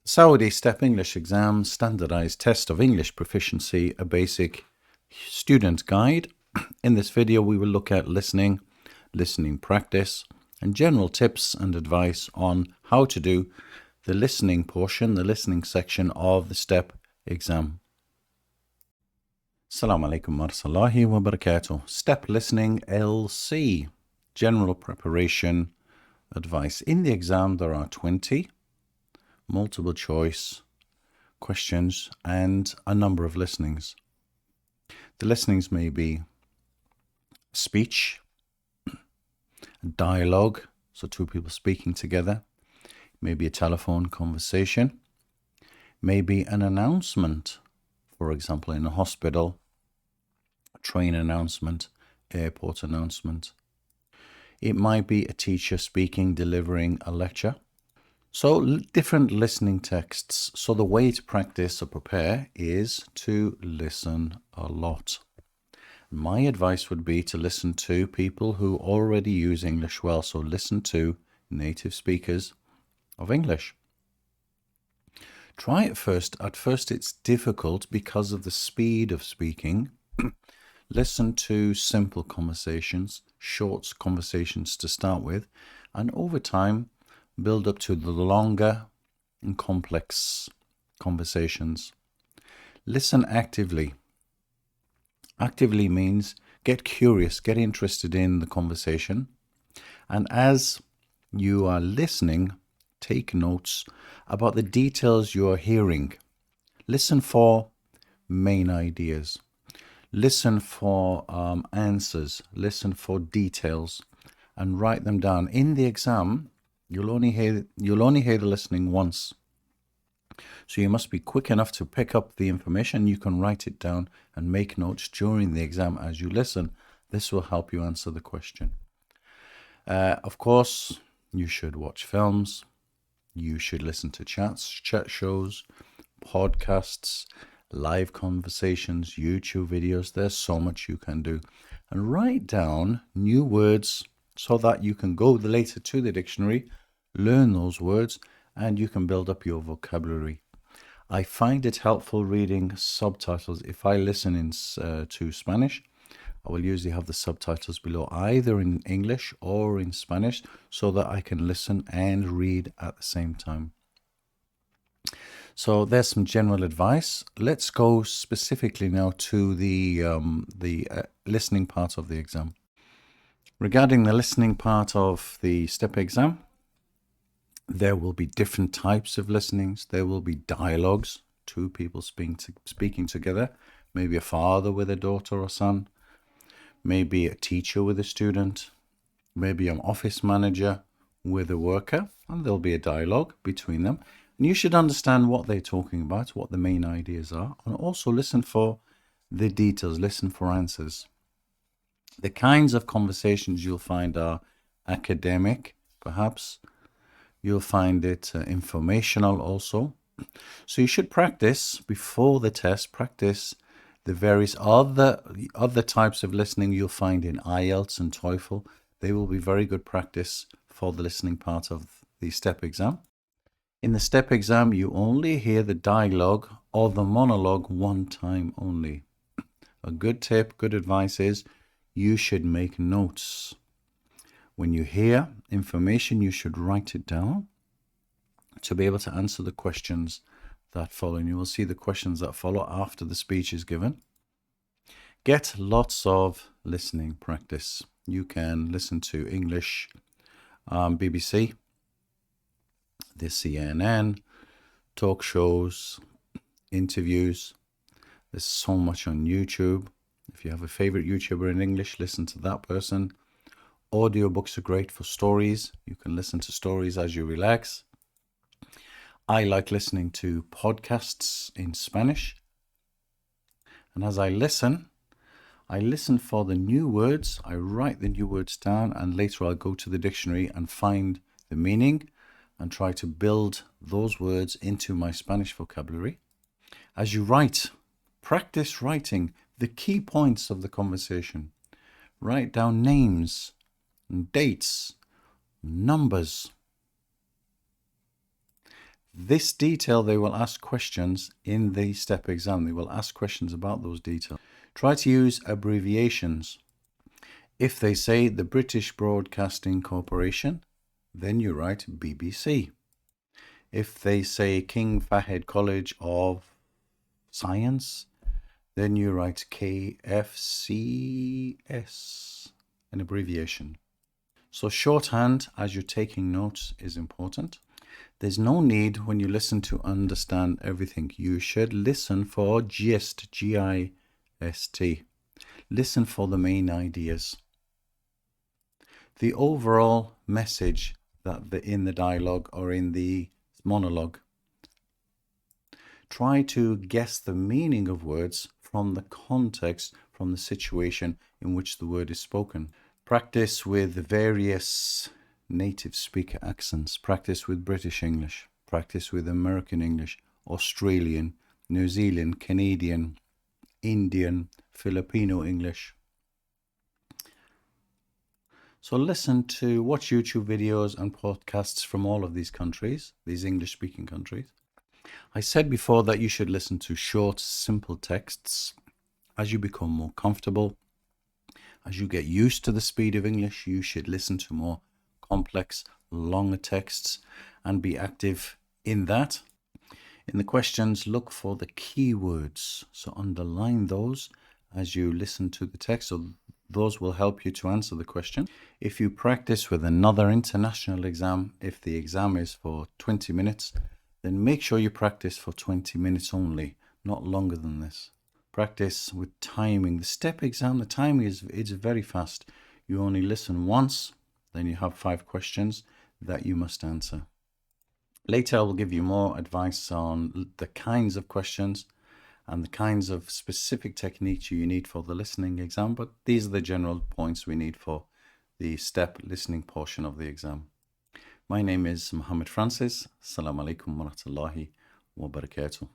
Saudi Step English Exam Standardized Test of English Proficiency, a basic student guide. In this video, we will look at listening practice, and general tips and advice on how to do the listening portion, the listening section of the STEP exam. Assalamu alaikum warahmatullahi wabarakatuh. STEP Listening LC, general preparation advice. In the exam, there are 20 multiple choice questions and a number of listenings. The listenings may be speech, dialogue, so two people speaking together, maybe a telephone conversation, maybe an announcement, for example, in a hospital, a train announcement, airport announcement. It might be a teacher speaking, delivering a lecture. So different listening texts. So the way to practice or prepare is to listen a lot. My advice would be to listen to people who already use English well. So listen to native speakers of English. Try it first. At first it's difficult because of the speed of speaking. Listen to simple conversations, short conversations to start with, and over time build up to the longer and complex conversations. Listen actively. Actively means get curious, get interested in the conversation. And as you are listening, take notes about the details you are hearing. Listen for main ideas. Listen for answers. Listen for details and write them down. In the exam, You'll only hear the listening once. So you must be quick enough to pick up the information. You can write it down and make notes during the exam as you listen. This will help you answer the question. Of course, you should watch films. You should listen to chat shows, podcasts, live conversations, YouTube videos. There's so much you can do. And write down new words so that you can go later to the dictionary, learn those words, and you can build up your vocabulary. I find it helpful reading subtitles. If I listen to Spanish, I will usually have the subtitles below, either in English or in Spanish, so that I can listen and read at the same time. So there's some general advice. Let's go specifically now to the listening part of the exam. Regarding the listening part of the STEP exam, there will be different types of listenings. There will be dialogues, two people speaking together, maybe a father with a daughter or son, maybe a teacher with a student, maybe an office manager with a worker, and there'll be a dialogue between them. And you should understand what they're talking about, what the main ideas are, and also listen for the details, listen for answers. The kinds of conversations you'll find are academic, perhaps. You'll find it informational also. So you should practice before the test, practice the various other types of listening you'll find in IELTS and TOEFL. They will be very good practice for the listening part of the STEP exam. In the STEP exam, you only hear the dialogue or the monologue one time only. A good tip, good advice is you should make notes. When you hear information, you should write it down to be able to answer the questions that follow. And you will see the questions that follow after the speech is given. Get lots of listening practice. You can listen to English, BBC, the CNN, talk shows, interviews. There's so much on YouTube. If you have a favorite YouTuber in English, listen to that person. Audiobooks are great for stories. You can listen to stories as you relax. I like listening to podcasts in Spanish. And as I listen for the new words. I write the new words down, and later I'll go to the dictionary and find the meaning and try to build those words into my Spanish vocabulary. As you write, practice writing the key points of the conversation. Write down names, dates, numbers. This detail, they will ask questions in the STEP exam. They will ask questions about those details. Try to use abbreviations. If they say the British Broadcasting Corporation, then you write BBC. If they say King Fahd College of Science, then you write KFCS, an abbreviation. So shorthand as you're taking notes is important. There's no need when you listen to understand everything. You should listen for gist, G-I-S-T. Listen for the main ideas. The overall message that in the dialogue or in the monologue. Try to guess the meaning of words from the context, from the situation in which the word is spoken. Practice with various native speaker accents. Practice with British English. Practice with American English, Australian, New Zealand, Canadian, Indian, Filipino English. So listen to watch YouTube videos and podcasts from all of these countries, these English-speaking countries. I said before that you should listen to short, simple texts. As you become more comfortable, as you get used to the speed of English, you should listen to more complex, longer texts and be active in that. In the questions, look for the keywords. So underline those as you listen to the text. So those will help you to answer the question. If you practice with another international exam, if the exam is for 20 minutes, then make sure you practice for 20 minutes only, not longer than this. Practice with timing. The STEP exam, the timing is very fast. You only listen once, then you have 5 questions that you must answer. Later, I will give you more advice on the kinds of questions and the kinds of specific techniques you need for the listening exam, but these are the general points we need for the STEP listening portion of the exam. My name is Mohammed Francis. Assalamu alaikum wa rahmatullahi wa barakatuh.